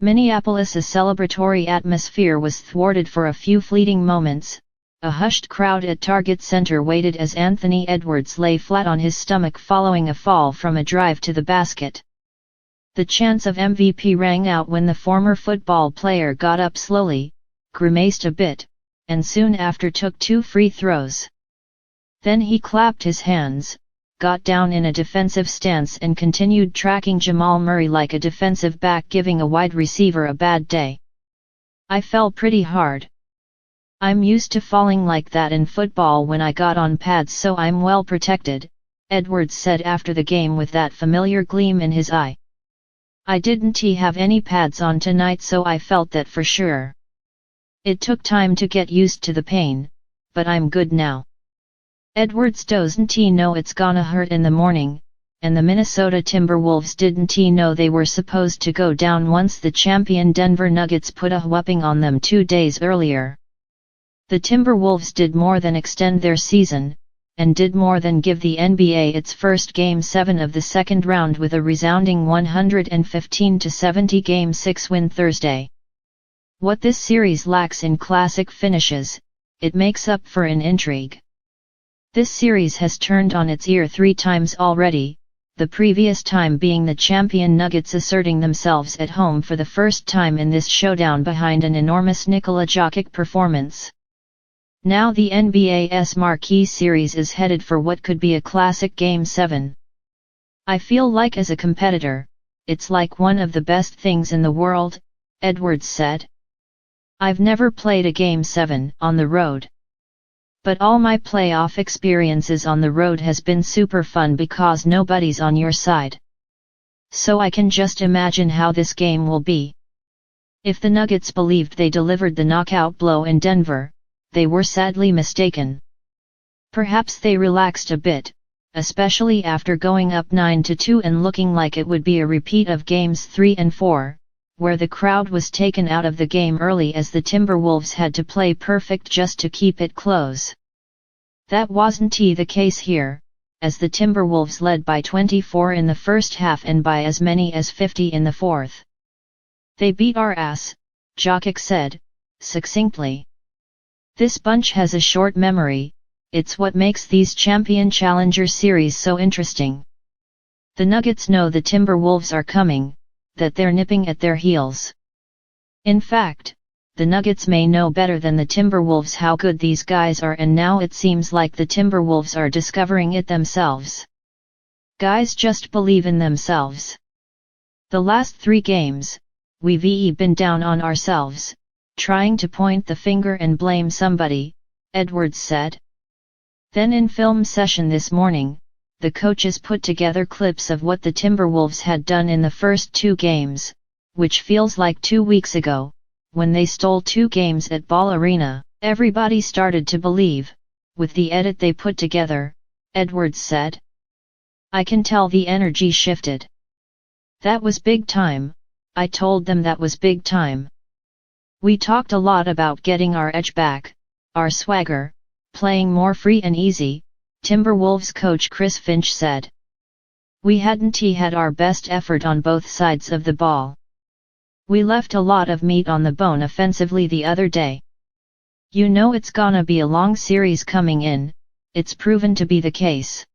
Minneapolis' celebratory atmosphere was thwarted for a few fleeting moments. A hushed crowd at Target Center waited as Anthony Edwards lay flat on his stomach following a fall from a drive to the basket. The chants of MVP rang out when the former football player got up slowly, grimaced a bit, and soon after took 2 free throws. Then he clapped his hands, got down in a defensive stance and continued tracking Jamal Murray like a defensive back giving a wide receiver a bad day. "I fell pretty hard. I'm used to falling like that in football when I got on pads, so I'm well protected," Edwards said after the game with that familiar gleam in his eye. "I didn't have any pads on tonight, so I felt that for sure. It took time to get used to the pain, but I'm good now." Edwards doesn't know it's gonna hurt in the morning, and the Minnesota Timberwolves didn't know they were supposed to go down once the champion Denver Nuggets put a whupping on them 2 days earlier. The Timberwolves did more than extend their season, and did more than give the NBA its first Game 7 of the second round with a resounding 115-70 Game 6 win Thursday. What this series lacks in classic finishes, it makes up for in intrigue. This series has turned on its ear 3 times already, the previous time being the champion Nuggets asserting themselves at home for the first time in this showdown behind an enormous Nikola Jokic performance. Now the NBA's marquee series is headed for what could be a classic Game 7. "I feel like as a competitor, it's like one of the best things in the world," Edwards said. "I've never played a Game 7 on the road. But all my playoff experiences on the road has been super fun because nobody's on your side. So I can just imagine how this game will be." If the Nuggets believed they delivered the knockout blow in Denver, they were sadly mistaken. Perhaps they relaxed a bit, especially after going up 9-2 and looking like it would be a repeat of Games 3 and 4, where the crowd was taken out of the game early as the Timberwolves had to play perfect just to keep it close. That wasn't the case here, as the Timberwolves led by 24 in the first half and by as many as 50 in the fourth. "They beat our ass," Jokic said, succinctly. "This bunch has a short memory, it's what makes these champion-challenger series so interesting. The Nuggets know the Timberwolves are coming, that they're nipping at their heels. In fact, the Nuggets may know better than the Timberwolves how good these guys are, and now it seems like the Timberwolves are discovering it themselves. Guys just believe in themselves. The last 3 games, we've been down on ourselves, trying to point the finger and blame somebody," Edwards said. Then in film session this morning, the coaches put together clips of what the Timberwolves had done in the first 2 games, which feels like 2 weeks ago, when they stole 2 games at Ball Arena. "Everybody started to believe, with the edit they put together," Edwards said. "I can tell the energy shifted. That was big time, I told them that was big time. We talked a lot about getting our edge back, our swagger, playing more free and easy," Timberwolves coach Chris Finch said. "We hadn't had our best effort on both sides of the ball. We left a lot of meat on the bone offensively the other day. You know it's gonna be a long series coming in, it's proven to be the case.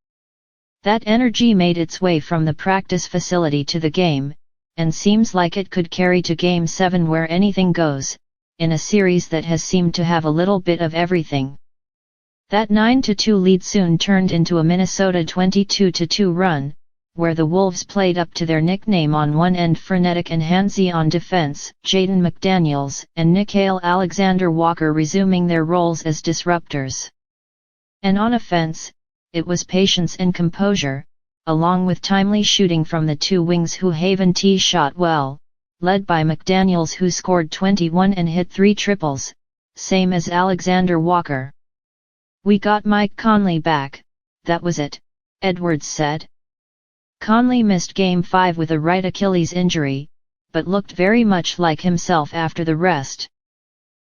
That energy made its way from the practice facility to the game, and seems like it could carry to Game 7 where anything goes, in a series that has seemed to have a little bit of everything." That 9-2 lead soon turned into a Minnesota 22-2 run, where the Wolves played up to their nickname on one end, frenetic and handsy on defense, Jaden McDaniels and Nickeil Alexander-Walker resuming their roles as disruptors. And on offense, it was patience and composure, along with timely shooting from the 2 wings who haven't shot well, led by McDaniels who scored 21 and hit 3 triples, same as Alexander-Walker. "We got Mike Conley back, that was it," Edwards said. Conley missed Game 5 with a right Achilles injury, but looked very much like himself after the rest.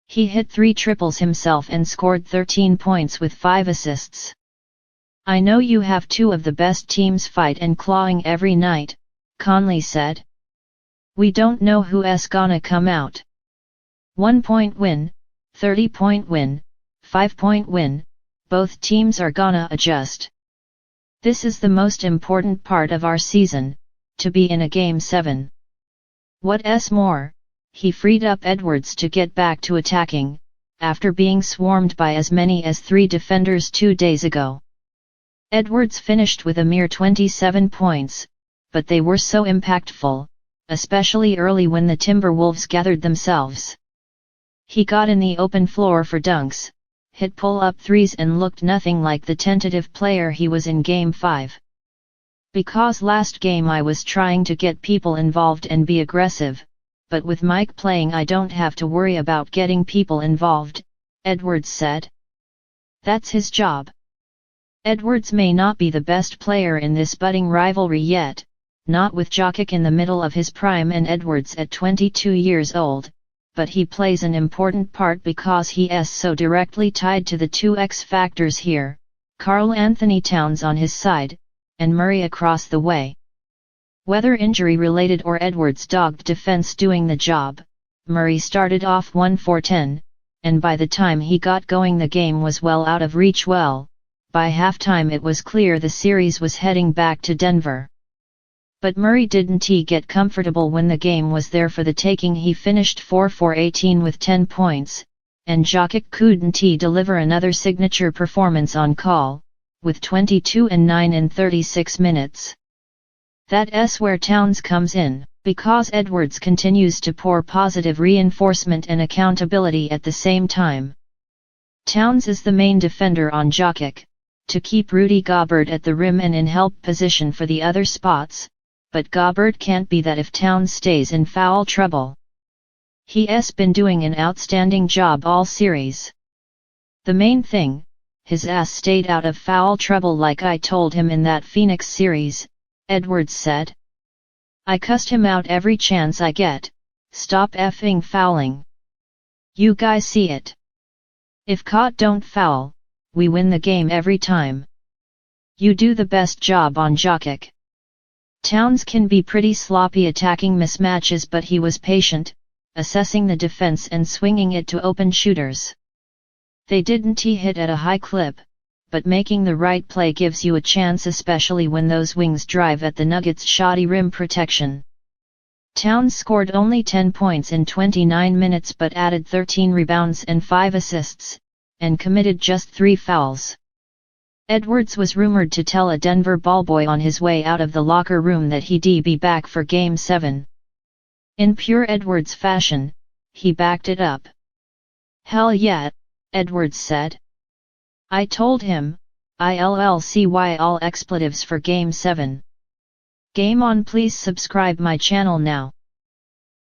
He hit 3 triples himself and scored 13 points with 5 assists. "I know you have 2 of the best teams fight and clawing every night," Conley said. We don't know who's gonna come out. 1-point win, 30-point win, 5-point win, both teams are gonna adjust. This is the most important part of our season, to be in a Game 7. What's more, he freed up Edwards to get back to attacking, after being swarmed by as many as 3 defenders 2 days ago. Edwards finished with a mere 27 points, but they were so impactful, especially early when the Timberwolves gathered themselves. He got in the open floor for dunks, hit pull-up threes and looked nothing like the tentative player he was in Game 5. Because last game I was trying to get people involved and be aggressive, but with Mike playing I don't have to worry about getting people involved, Edwards said. That's his job. Edwards may not be the best player in this budding rivalry yet, not with Jokic in the middle of his prime and Edwards at 22 years old, but he plays an important part because he is so directly tied to the 2 X factors here, Karl Anthony Towns on his side, and Murray across the way. Whether injury-related or Edwards' dogged defense doing the job, Murray started off 1-for-10, and by the time he got going the game was well out of reach. By halftime it was clear the series was heading back to Denver. But Murray didn't get comfortable when the game was there for the taking. He finished 4-for-18 with 10 points, and Jokic couldn't deliver another signature performance on call, with 22 and 9 in 36 minutes. That's where Towns comes in, because Edwards continues to pour positive reinforcement and accountability at the same time. Towns is the main defender on Jokic, to keep Rudy Gobert at the rim and in help position for the other spots, but Gobert can't be that if Towns stays in foul trouble. He's been doing an outstanding job all series. The main thing, his ass stayed out of foul trouble like I told him in that Phoenix series, Edwards said. I cussed him out every chance I get, stop effing fouling. You guys see it. If caught don't foul, we win the game every time. You do the best job on Jokic. Towns can be pretty sloppy attacking mismatches, but he was patient, assessing the defense and swinging it to open shooters. They didn't hit at a high clip, but making the right play gives you a chance, especially when those wings drive at the Nuggets' shoddy rim protection. Towns scored only 10 points in 29 minutes but added 13 rebounds and 5 assists, and committed just 3 fouls. Edwards was rumored to tell a Denver ballboy on his way out of the locker room that he'd be back for Game 7. In pure Edwards fashion, he backed it up. Hell yeah, Edwards said. I told him, I'll see all expletives for Game 7. Game on. Please subscribe my channel now.